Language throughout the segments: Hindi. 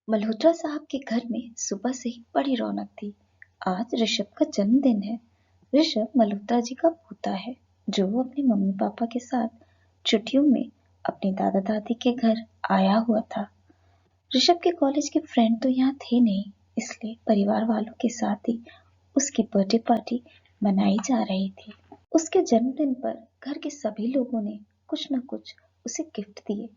मल्होत्रा साहब के घर में सुबह से ही बड़ी रौनक थी। आज ऋषभ का जन्मदिन है। ऋषभ मल्होत्रा जी का पोता है, जो अपने मम्मी पापा के साथ छुट्टियों में अपने दादा दादी के घर आया हुआ था। ऋषभ के कॉलेज के फ्रेंड तो यहाँ थे नहीं, इसलिए परिवार वालों के साथ ही उसकी बर्थडे पार्टी मनाई जा रही थी। उसके जन्मदिन पर घर के सभी लोगों ने कुछ न कुछ उसे गिफ्ट दिए।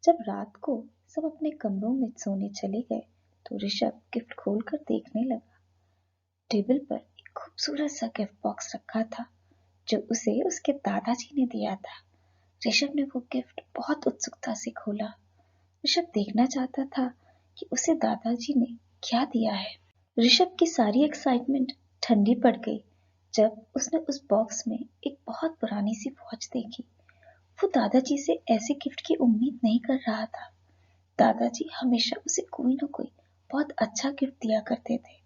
जब रात को सब अपने कमरों में सोने चले गए तो ऋषभ गिफ्ट खोलकर देखने लगा। टेबल पर एक खूबसूरत सा गिफ्ट बॉक्स रखा था, जो उसे उसके दादाजी ने दिया था। ऋषभ ने वो गिफ्ट बहुत उत्सुकता से खोला। ऋषभ देखना चाहता था कि उसे दादाजी ने क्या दिया है। ऋषभ की सारी एक्साइटमेंट ठंडी पड़ गई जब उसने उस बॉक्स में एक बहुत पुरानी सी वॉच देखी। वो दादाजी से ऐसे गिफ्ट की उम्मीद नहीं कर रहा था। दादाजी हमेशा उसे कोई न कोई बहुत अच्छा गिफ्ट दिया करते थे,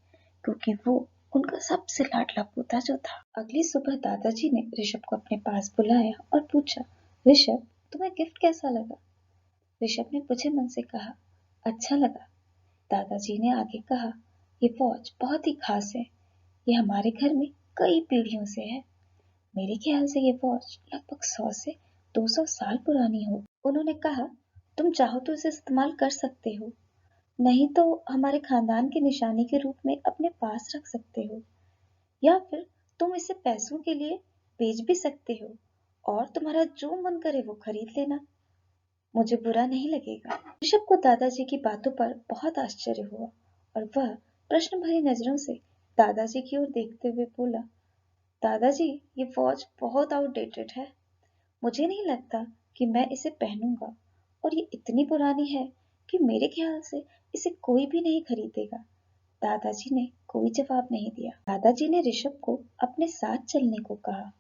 क्योंकि वो उनका सबसे लाडला पोता जो था। अगली सुबह दादाजी ने ऋषभ को अपने पास बुलाया और पूछा, ऋषभ, तुम्हें गिफ्ट कैसा लगा? ऋषभ ने बुझे मन से कहा, अच्छा लगा। दादाजी ने आगे कहा, ये वॉच बहुत ही खास है। ये हमारे घर में कई पीढ़ियों से है। मेरे ख्याल से ये वॉच लगभग 100 से 200 साल पुरानी हो। उन्होंने कहा, तुम चाहो तो इसे इस्तेमाल कर सकते हो, नहीं तो हमारे खानदान की निशानी के रूप में अपने पास रख सकते हो, या फिर तुम इसे पैसों के लिए बेच भी सकते हो और तुम्हारा जो मन करे वो खरीद लेना। मुझे बुरा नहीं लगेगा। ऋषभ को दादाजी की बातों पर बहुत आश्चर्य हुआ और वह प्रश्न भरी नजरों से दादाजी की ओर देखते हुए बोला, दादाजी, ये वॉच बहुत आउटडेटेड है। मुझे नहीं लगता कि मैं इसे पहनूंगा, और ये इतनी पुरानी है कि मेरे ख्याल से इसे कोई भी नहीं खरीदेगा। दादाजी ने कोई जवाब नहीं दिया। दादाजी ने ऋषभ को अपने साथ चलने को कहा।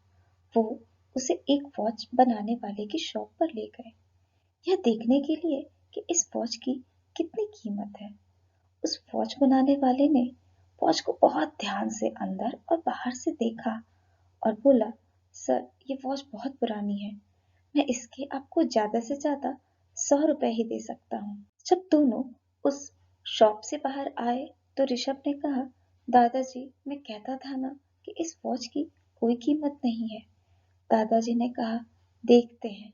वो उसे एक वॉच बनाने वाले की शॉप पर ले गए, यह देखने के लिए कि इस वॉच की कितनी कीमत है। उस वॉच बनाने वाले ने वॉच को बहुत ध्यान से अंदर और बाहर से देखा और बोला, सर, ये वॉच बहुत पुरानी है। मैं इसके आपको ज्यादा से ज्यादा 100 रुपए ही दे सकता हूँ। जब दोनों उस शॉप से बाहर आए तो ऋषभ ने कहा, दादाजी, मैं कहता था ना कि इस वॉच की कोई कीमत नहीं है। दादाजी ने कहा, देखते हैं।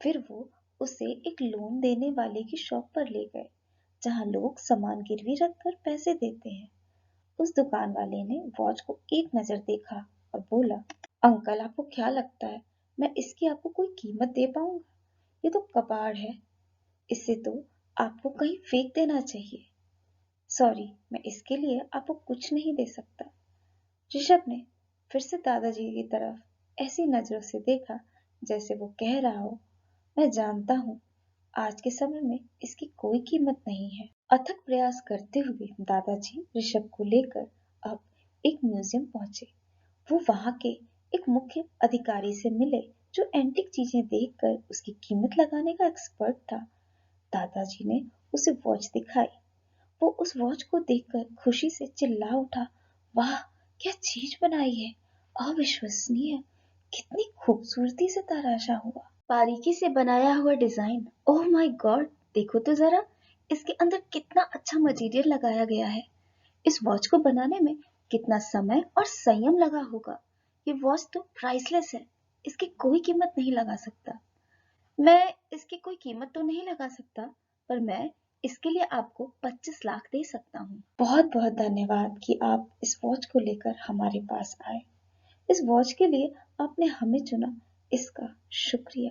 फिर वो उसे एक लोन देने वाले की शॉप पर ले गए, जहाँ लोग सामान गिरवी रखकर पैसे देते हैं। उस दुकान वाले ने वॉच को एक नजर देखा और बोला, अंकल, आपको क्या लगता है मैं इसकी आपको कोई कीमत दे पाऊंगा? ये तो कबाड़ है। इसे तो आपको कहीं फेंक देना चाहिए। सॉरी, मैं इसके लिए आपको कुछ नहीं दे सकता। ऋषभ ने फिर से दादाजी की तरफ ऐसी नजरों से देखा जैसे वो कह रहा हो, मैं जानता हूँ आज के समय में इसकी कोई कीमत नहीं है। अथक प्रयास करते हुए दादाजी ऋषभ को लेकर अब एक म्यूजियम पहुंचे। वो वहां के एक मुख्य अधिकारी से मिले, जो एंटीक चीजें देखकर उसकी कीमत लगाने का एक्सपर्ट था। दादाजी ने उसे वॉच दिखाई। वो उस वॉच को देखकर खुशी से चिल्ला उठा, वाह, क्या चीज बनाई है! अविश्वसनीय! कितनी खूबसूरती से तराशा हुआ, बारीकी से बनाया हुआ डिजाइन! ओह माय गॉड, देखो तो जरा, इसके अंदर कितना अच्छा मटेरियल लगाया गया है। इस वॉच को बनाने में कितना समय और संयम लगा होगा। ये वॉच तो प्राइसलेस है, इसकी कोई कीमत नहीं लगा सकता। मैं इसकी कोई कीमत तो नहीं लगा सकता, पर मैं इसके लिए आपको 25 लाख दे सकता हूँ। बहुत बहुत धन्यवाद कि आप इस वॉच को लेकर हमारे पास आए। इस वॉच के लिए आपने हमें चुना, इसका शुक्रिया।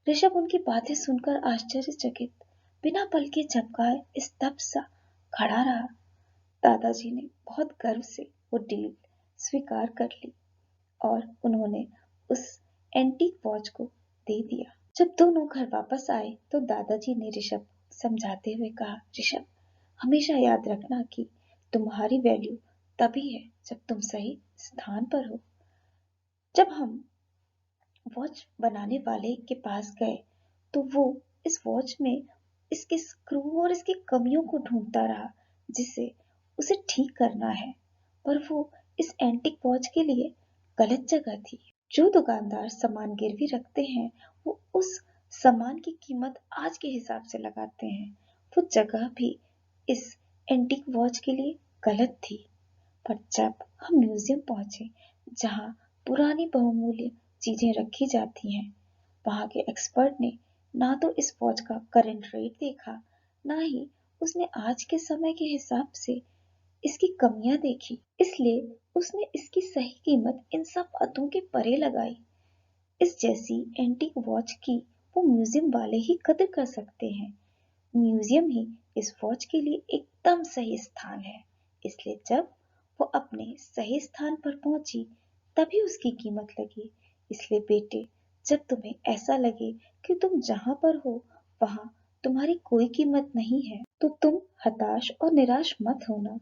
ऋषभ उनकी बातें सुनकर आश्चर्यचकित, बिना पल के झपकाए स्तब्ध सा खड़ा रहा। दादाजी ने बहुत गर्व से वो डील स्वीकार कर ली और उन्होंने उस एंटीक वॉच को दे दिया। जब दोनों घर वापस आए तो दादाजी ने ऋषभ समझाते हुए कहा, ऋषभ, हमेशा याद रखना कि तुम्हारी वैल्यू तभी है जब तुम सही स्थान पर हो। जब हम वॉच बनाने वाले के पास गए तो वो इस वॉच में इसके स्क्रू और इसकी कमियों को ढूंढता रहा, जिसे उसे ठीक करना है, पर वो इस एंटीक वॉच के लिए गलत जगह थी। जो दुकानदार सामान गिरवी रखते हैं वो उस सामान की कीमत आज के हिसाब से लगाते हैं। वो जगह भी इस एंटीक वॉच के लिए गलत थी। पर जब हम म्यूजियम पहुंचे, जहां पुरानी बहुमूल्य चीजें रखी जाती हैं, वहां के एक्सपर्ट ने ना तो इस वॉच का करंट रेट देखा, ना ही उसने आज के समय के हिसाब से इसकी कमियां देखी। इसलिए उसने इसकी सही कीमत इन सब बातों के परे लगाई। इस जैसी एंटीक वॉच की वो म्यूजियम वाले ही कदर कर सकते हैं। म्यूजियम ही इस वॉच के लिए एकदम सही स्थान है। इसलिए जब वो अपने सही स्थान पर पहुंची, तभी उसकी कीमत लगी। इसलिए बेटे, जब तुम्हें ऐसा लगे कि तुम जहां पर हो वहां तुम्हारी कोई कीमत नहीं है, तो तुम हताश और निराश मत होना।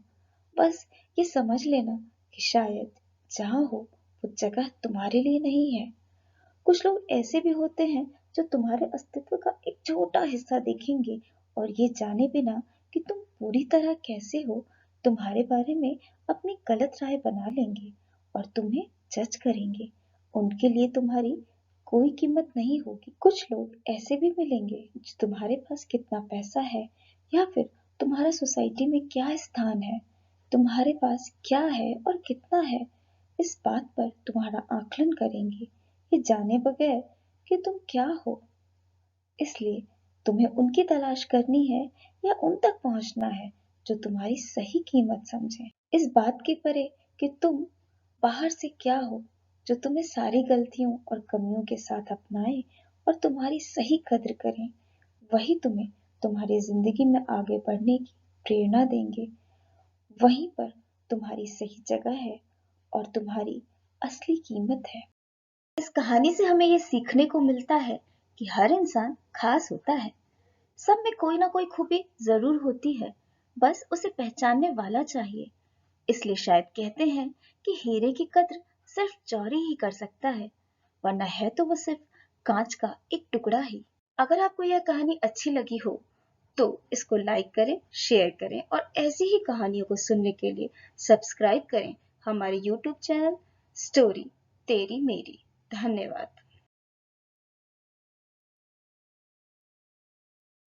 बस ये समझ लेना कि शायद जहां हो वो जगह तुम्हारे लिए नहीं है। कुछ लोग ऐसे भी होते हैं जो तुम्हारे अस्तित्व का एक छोटा हिस्सा देखेंगे और ये जाने बिना कि तुम पूरी तरह कैसे हो, तुम्हारे बारे में अपनी गलत राय बना लेंगे और तुम्हें जज करेंगे। उनके लिए तुम्हारी कोई कीमत नहीं होगी। कुछ लोग ऐसे भी मिलेंगे जो तुम्हारे पास कितना पैसा है या फिर तुम्हारा सोसाइटी में क्या स्थान है, तुम्हारे पास क्या है और कितना है, इस बात पर तुम्हारा आकलन करेंगे, ये जाने बगैर कि तुम क्या हो। इसलिए तुम्हें उनकी तलाश करनी है या उन तक पहुंचना है जो तुम्हारी सही कीमत समझे। इस बात के परे कि तुम बाहर से क्या हो, जो तुम्हें सारी गलतियों और कमियों के साथ अपनाए और तुम्हारी सही कद्र करें, वही तुम्हें तुम्हारी जिंदगी में आगे बढ़ने की प्रेरणा देंगे। वहीं पर तुम्हारी सही जगह है और तुम्हारी असली कीमत है। इस कहानी से हमें ये सीखने को मिलता है कि हर इंसान खास होता है। सब में कोई ना कोई खूबी जरूर होती है, बस उसे पहचानने वाला चाहिए। इसलिए शायद कहते हैं कि हीरे की कद्र सिर्फ चौरी ही कर सकता है, वरना है तो वो सिर्फ कांच का एक टुकड़ा ही। अगर आपको यह कहानी अच्छी लगी हो तो इसको लाइक करें, शेयर करें और ऐसी ही कहानियों को सुनने के लिए सब्सक्राइब करें हमारे YouTube चैनल स्टोरी तेरी मेरी। धन्यवाद।